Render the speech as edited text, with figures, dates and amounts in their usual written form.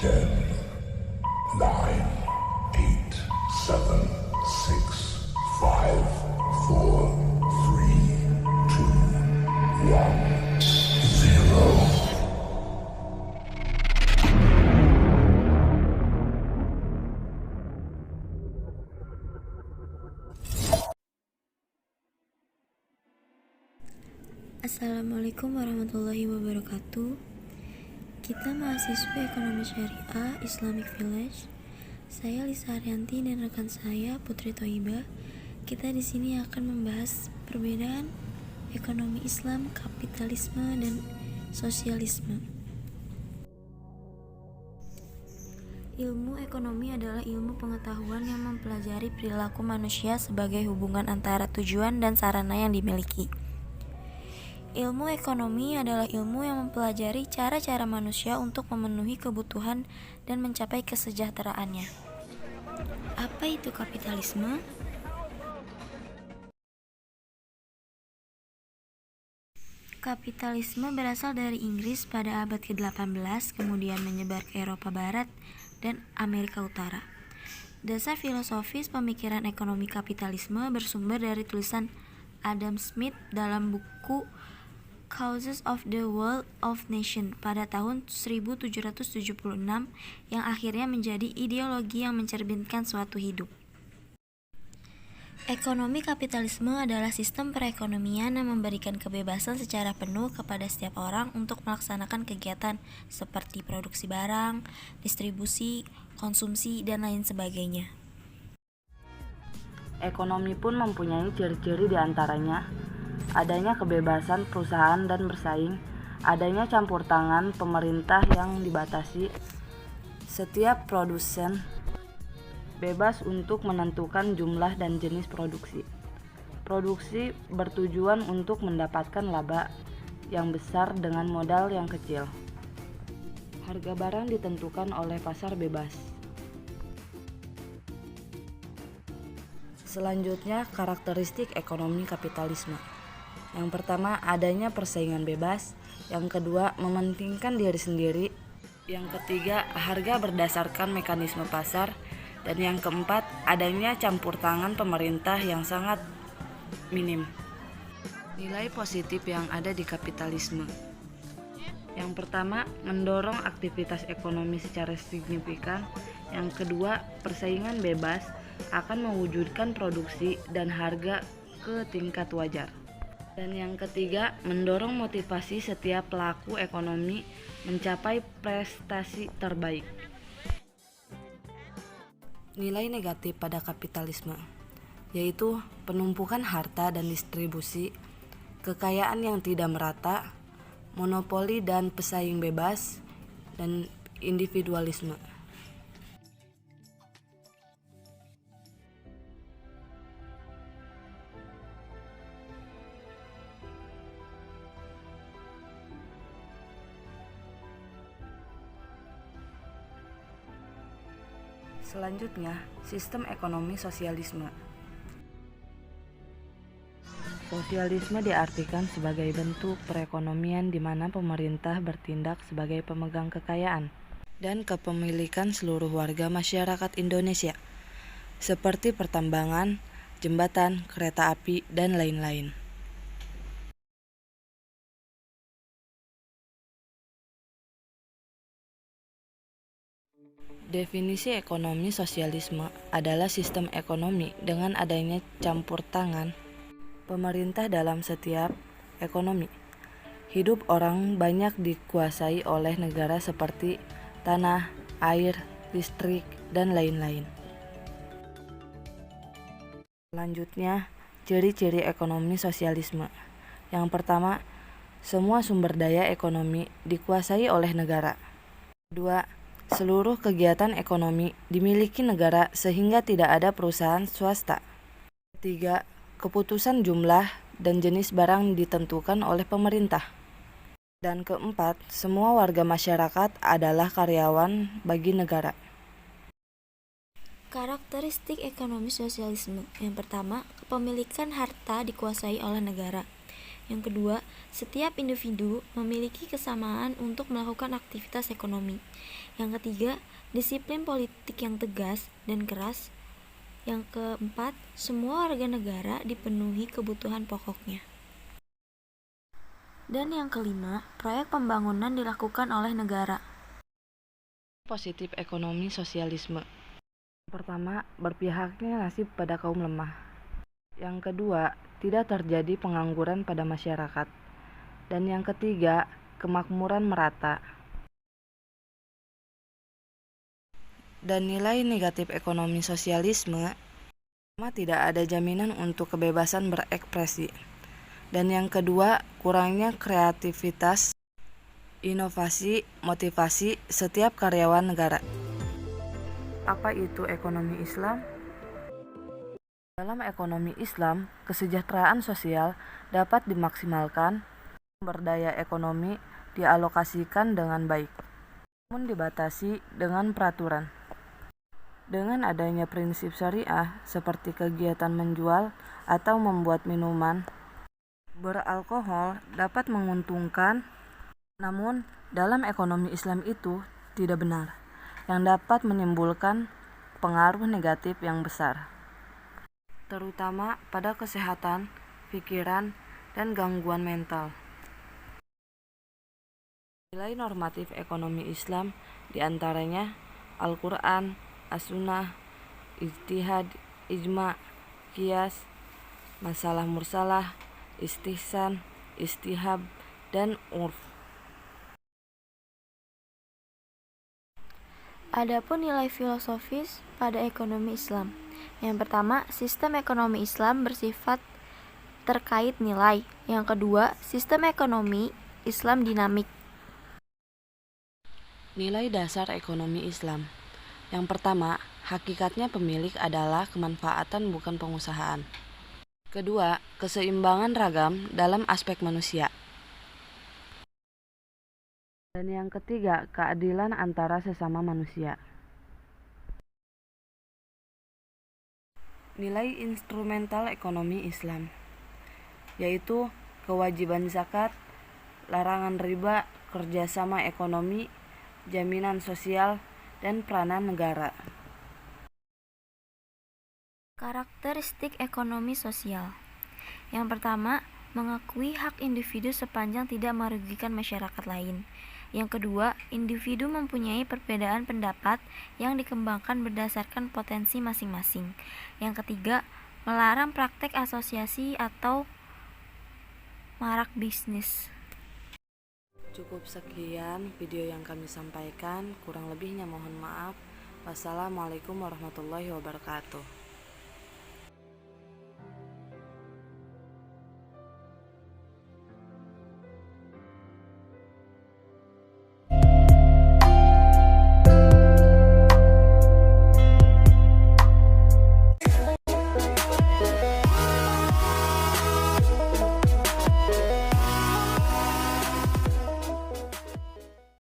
10, 9, 8, 7, 6, 5, 4, 3, 2, 1, 0. Assalamualaikum warahmatullahi wabarakatuh. Kita mahasiswa Ekonomi Syariah Islamic Village. Saya Lisa Haryanti dan rekan saya Putri Thoibah. Kita di sini akan membahas perbedaan ekonomi Islam, kapitalisme, dan sosialisme. Ilmu ekonomi adalah ilmu pengetahuan yang mempelajari perilaku manusia sebagai hubungan antara tujuan dan sarana yang dimiliki. Ilmu ekonomi adalah ilmu yang mempelajari cara-cara manusia untuk memenuhi kebutuhan dan mencapai kesejahteraannya. Apa itu kapitalisme? Kapitalisme berasal dari Inggris pada abad ke-18, kemudian menyebar ke Eropa Barat dan Amerika Utara. Dasar filosofis pemikiran ekonomi kapitalisme bersumber dari tulisan Adam Smith dalam buku Causes of the World of Nations pada tahun 1776 yang akhirnya menjadi ideologi yang mencerminkan suatu hidup. Ekonomi kapitalisme adalah sistem perekonomian yang memberikan kebebasan secara penuh kepada setiap orang untuk melaksanakan kegiatan seperti produksi barang, distribusi, konsumsi, dan lain sebagainya. Ekonomi pun mempunyai ciri-ciri diantaranya adanya kebebasan perusahaan dan bersaing, adanya campur tangan pemerintah yang dibatasi, setiap produsen bebas untuk menentukan jumlah dan jenis produksi. Produksi bertujuan untuk mendapatkan laba yang besar dengan modal yang kecil. Harga barang ditentukan oleh pasar bebas. Selanjutnya, karakteristik ekonomi kapitalisme. Yang pertama, adanya persaingan bebas. Yang kedua, mementingkan diri sendiri. Yang ketiga, harga berdasarkan mekanisme pasar. Dan yang keempat, adanya campur tangan pemerintah yang sangat minim. Nilai positif yang ada di kapitalisme. Yang pertama, mendorong aktivitas ekonomi secara signifikan. Yang kedua, persaingan bebas akan mewujudkan produksi dan harga ke tingkat wajar. Dan yang ketiga, mendorong motivasi setiap pelaku ekonomi mencapai prestasi terbaik. Nilai negatif pada kapitalisme yaitu penumpukan harta dan distribusi, kekayaan yang tidak merata, monopoli dan pesaing bebas, dan individualisme. Selanjutnya, sistem ekonomi sosialisme. Sosialisme diartikan sebagai bentuk perekonomian di mana pemerintah bertindak sebagai pemegang kekayaan dan kepemilikan seluruh warga masyarakat Indonesia, seperti pertambangan, jembatan, kereta api, dan lain-lain. Definisi ekonomi sosialisme adalah sistem ekonomi dengan adanya campur tangan pemerintah dalam setiap ekonomi. Hidup orang banyak dikuasai oleh negara seperti tanah, air, listrik, dan lain-lain. Selanjutnya, ciri-ciri ekonomi sosialisme. Yang pertama, semua sumber daya ekonomi dikuasai oleh negara. Kedua, seluruh kegiatan ekonomi dimiliki negara sehingga tidak ada perusahaan swasta. Ketiga, keputusan jumlah dan jenis barang ditentukan oleh pemerintah. Dan keempat, semua warga masyarakat adalah karyawan bagi negara. Karakteristik ekonomi sosialisme. Yang pertama, kepemilikan harta dikuasai oleh negara. Yang kedua, setiap individu memiliki kesamaan untuk melakukan aktivitas ekonomi. Yang ketiga, disiplin politik yang tegas dan keras. Yang keempat, semua warga negara dipenuhi kebutuhan pokoknya. Dan yang kelima, proyek pembangunan dilakukan oleh negara. Positif ekonomi sosialisme. Pertama, berpihaknya nasib pada kaum lemah. Yang kedua, tidak terjadi pengangguran pada masyarakat. Dan yang ketiga, kemakmuran merata. Dan nilai negatif ekonomi sosialisme, pertama, tidak ada jaminan untuk kebebasan berekspresi. Dan yang kedua, kurangnya kreativitas, inovasi, motivasi setiap karyawan negara. Apa itu ekonomi Islam? Dalam ekonomi Islam, kesejahteraan sosial dapat dimaksimalkan, sumber daya ekonomi dialokasikan dengan baik, namun dibatasi dengan peraturan. Dengan adanya prinsip syariah seperti kegiatan menjual atau membuat minuman beralkohol dapat menguntungkan, namun dalam ekonomi Islam itu tidak benar, yang dapat menimbulkan pengaruh negatif yang besar, terutama pada kesehatan, pikiran, dan gangguan mental. Nilai normatif ekonomi Islam diantaranya Al-Quran, As-Sunnah, Ijtihad, Ijma, Qiyas, Masalah Mursalah, Istihsan, Istihab, dan Urf. Adapun nilai filosofis pada ekonomi Islam. Yang pertama, sistem ekonomi Islam bersifat terkait nilai. Yang kedua, sistem ekonomi Islam dinamik. Nilai dasar ekonomi Islam. Yang pertama, hakikatnya pemilik adalah kemanfaatan bukan pengusahaan. Kedua, keseimbangan ragam dalam aspek manusia. Dan yang ketiga, keadilan antara sesama manusia. Nilai instrumental ekonomi Islam, yaitu kewajiban zakat, larangan riba, kerjasama ekonomi, jaminan sosial, dan peranan negara. Karakteristik ekonomi sosial. Yang pertama, mengakui hak individu sepanjang tidak merugikan masyarakat lain. Yang kedua, individu mempunyai perbedaan pendapat yang dikembangkan berdasarkan potensi masing-masing. Yang ketiga, melarang praktek asosiasi atau marak bisnis. Cukup sekian video yang kami sampaikan, kurang lebihnya mohon maaf. Wassalamualaikum warahmatullahi wabarakatuh.